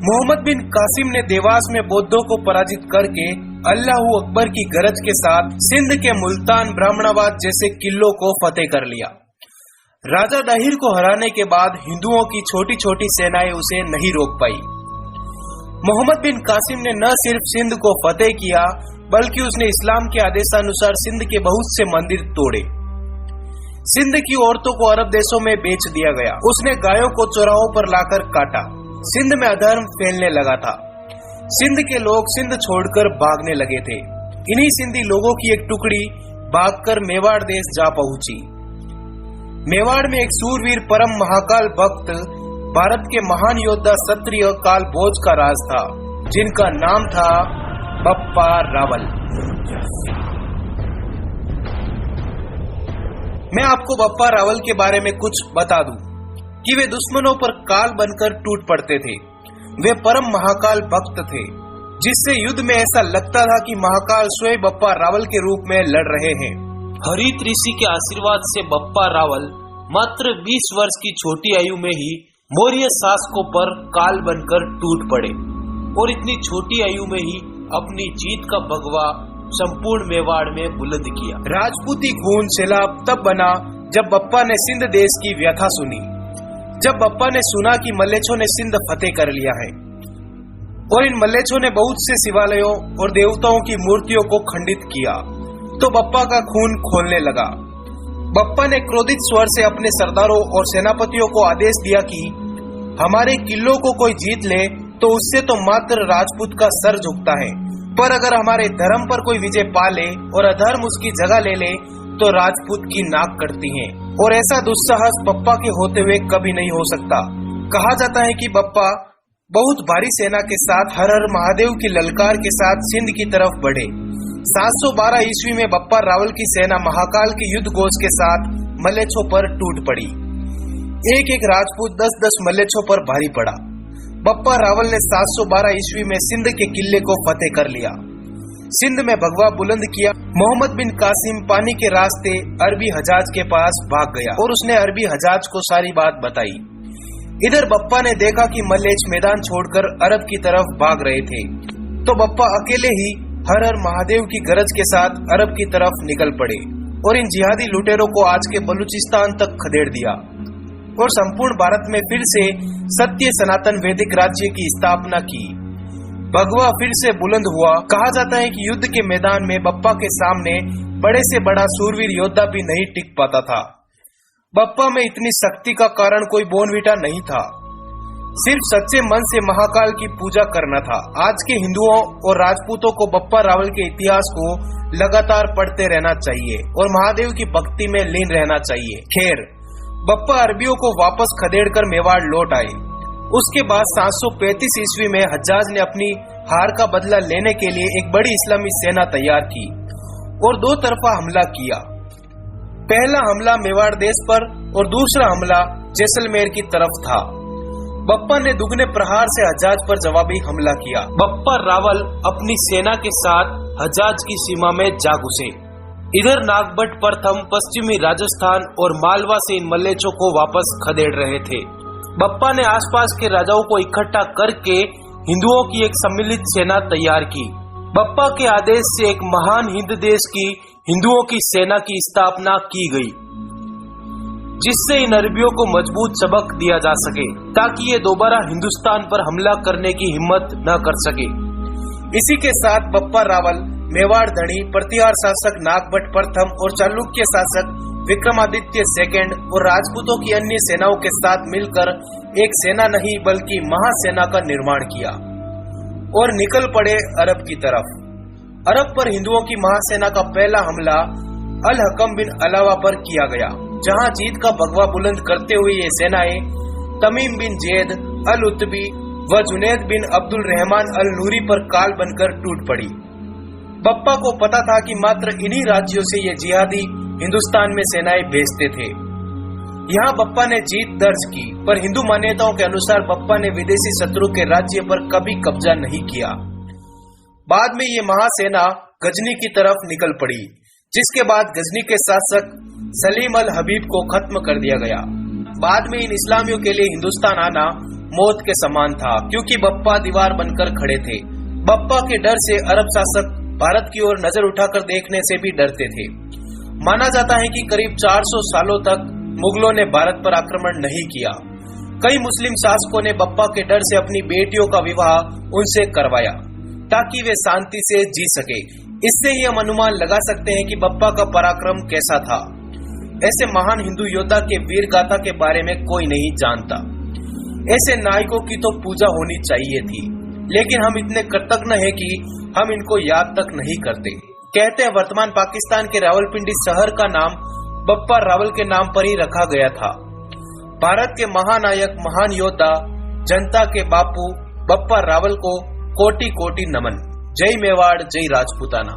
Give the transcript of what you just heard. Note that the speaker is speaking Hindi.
मोहम्मद बिन कासिम ने देवास में बौद्धों को पराजित करके अल्लाहू अकबर की गरज के साथ सिंध के मुल्तान ब्राह्मणाबाद जैसे किलों को फतेह कर लिया। राजा दाहिर को हराने के बाद हिंदुओं की छोटी छोटी सेनाएं उसे नहीं रोक पाई। मोहम्मद बिन कासिम ने न सिर्फ सिंध को फतेह किया बल्कि उसने इस्लाम के आदेशानुसार सिंध के बहुत से मंदिर तोड़े। सिंध की औरतों को अरब देशों में बेच दिया गया। उसने गायों को चौराहों पर लाकर काटा। सिंध में अधर्म फैलने लगा था। सिंध के लोग सिंध छोड़कर भागने लगे थे। इन्हीं सिंधी लोगों की एक टुकड़ी भागकर मेवाड़ देश जा पहुंची। मेवाड़ में एक सूरवीर परम महाकाल भक्त भारत के महान योद्धा क्षत्रिय काल भोज का राज था, जिनका नाम था बप्पा रावल। मैं आपको बप्पा रावल के बारे में कुछ बता दूं कि वे दुश्मनों पर काल बनकर टूट पड़ते थे। वे परम महाकाल भक्त थे, जिससे युद्ध में ऐसा लगता था कि महाकाल स्वयं बप्पा रावल के रूप में लड़ रहे हैं। हरित ऋषि के आशीर्वाद से बप्पा रावल मात्र 20 वर्ष की छोटी आयु में ही मौर्य शासकों पर काल बनकर टूट पड़े और इतनी छोटी आयु में ही अपनी जीत का भगवा संपूर्ण मेवाड़ में बुलंद किया। राजपूती खून सैलाब तब बना जब बप्पा ने सिंध देश की व्यथा सुनी। जब बप्पा ने सुना कि मल्लेच्छों ने सिंध फतेह कर लिया है और इन मल्लेच्छों ने बहुत से शिवालयों और देवताओं की मूर्तियों को खंडित किया, तो बप्पा का खून खौलने लगा। बप्पा ने क्रोधित स्वर से अपने सरदारों और सेनापतियों को आदेश दिया कि हमारे किलों को कोई जीत ले तो उससे तो मात्र राजपूत का सर झुकता है, पर अगर हमारे धर्म पर कोई विजय पा ले और अधर्म उसकी जगह ले ले तो राजपूत की नाक कटती है, और ऐसा दुस्साहस बप्पा के होते हुए कभी नहीं हो सकता। कहा जाता है कि बप्पा बहुत भारी सेना के साथ हर हर महादेव की ललकार के साथ सिंध की तरफ बढ़े। 712 ईस्वी में बप्पा रावल की सेना महाकाल के युद्ध घोष के साथ मल्लेच्छों पर टूट पड़ी। एक एक राजपूत 10-10 मल्लेच्छों पर भारी पड़ा। बप्पा रावल ने 712 ईस्वी में सिंध के किले को फतेह कर लिया, सिंध में भगवा बुलंद किया। मोहम्मद बिन कासिम पानी के रास्ते अरबी हजाज के पास भाग गया और उसने अरबी हजाज को सारी बात बताई। इधर बप्पा ने देखा कि मल्लेच्छ मैदान छोड़कर अरब की तरफ भाग रहे थे, तो बप्पा अकेले ही हर हर महादेव की गरज के साथ अरब की तरफ निकल पड़े और इन जिहादी लुटेरों को आज के बलूचिस्तान तक खदेड़ दिया और संपूर्ण भारत में फिर से सत्य सनातन वैदिक राज्य की स्थापना की। भगवा फिर से बुलंद हुआ। कहा जाता है कि युद्ध के मैदान में बप्पा के सामने बड़े से बड़ा सूरवीर योद्धा भी नहीं टिक पाता था। बप्पा में इतनी शक्ति का कारण कोई बोनविटा नहीं था, सिर्फ सच्चे मन से महाकाल की पूजा करना था। आज के हिंदुओं और राजपूतों को बप्पा रावल के इतिहास को लगातार पढ़ते रहना चाहिए और महादेव की भक्ति में लीन रहना चाहिए। खैर, बप्पा अरबियों को वापस खदेड़कर मेवाड़ लौट आए। उसके बाद 735 ईस्वी में हज्जाज ने अपनी हार का बदला लेने के लिए एक बड़ी इस्लामी सेना तैयार की और 2 तरफा हमला किया। पहला हमला मेवाड़ देश पर और दूसरा हमला जैसलमेर की तरफ था। बप्पा ने दुगने प्रहार से हज्जाज पर जवाबी हमला किया। बप्पा रावल अपनी सेना के साथ हज्जाज की सीमा में जा घुसे। इधर नागभट्ट प्रथम पश्चिमी राजस्थान और मालवा से इन मल्लेच्छों को वापस खदेड़ रहे थे। बप्पा ने आसपास के राजाओं को इकट्ठा करके हिंदुओं की एक सम्मिलित सेना तैयार की। बप्पा के आदेश से एक महान हिंद देश की हिंदुओं की सेना की स्थापना की गई, जिससे इन अरबियों को मजबूत सबक दिया जा सके ताकि ये दोबारा हिंदुस्तान पर हमला करने की हिम्मत न कर सके। इसी के साथ बप्पा रावल मेवाड़ धनी, प्रतिहार शासक नागभट्ट प्रथम और चालुक्य शासक विक्रमादित्य सेकंड और राजपूतों की अन्य सेनाओं के साथ मिलकर एक सेना नहीं बल्कि महासेना का निर्माण किया और निकल पड़े अरब की तरफ। अरब पर हिंदुओं की महासेना का पहला हमला अल हकम बिन अलावा पर किया गया, जहां जीत का भगवा बुलंद करते हुए ये सेनाएं तमीम बिन जैद अल उत्बी व जुनैद बिन अब्दुल रहमान अल नूरी पर काल बनकर टूट पड़ी। बप्पा को पता था कि मात्र इन्हीं राज्यों से ये जिहादी हिंदुस्तान में सेनाएं भेजते थे। यहाँ बप्पा ने जीत दर्ज की, पर हिंदू मान्यताओं के अनुसार बप्पा ने विदेशी शत्रु के राज्य पर कभी कब्जा नहीं किया। बाद में ये महासेना गजनी की तरफ निकल पड़ी, जिसके बाद गजनी के शासक सलीम अल हबीब को खत्म कर दिया गया। बाद में इन इस्लामियों के लिए हिंदुस्तान आना मौत के समान था, क्योंकि बप्पा दीवार बनकर खड़े थे। बप्पा के डर से अरब शासक भारत की ओर नजर उठाकर देखने से भी डरते थे। माना जाता है कि करीब 400 सालों तक मुगलों ने भारत पर आक्रमण नहीं किया। कई मुस्लिम शासकों ने बप्पा के डर से अपनी बेटियों का विवाह उनसे करवाया ताकि वे शांति से जी सके। इससे ही हम अनुमान लगा सकते हैं कि बप्पा का पराक्रम कैसा था। ऐसे महान हिंदू योद्धा के वीर गाथा के बारे में कोई नहीं जानता। ऐसे नायकों की तो पूजा होनी चाहिए थी, लेकिन हम इतने कृतज्ञ हैं कि हम इनको याद तक नहीं करते। कहते हैं वर्तमान पाकिस्तान के रावलपिंडी शहर का नाम बप्पा रावल के नाम पर ही रखा गया था। भारत के महानायक, महान योद्धा, जनता के बापू बप्पा रावल को कोटि कोटि नमन। जय मेवाड़, जय राजपूताना।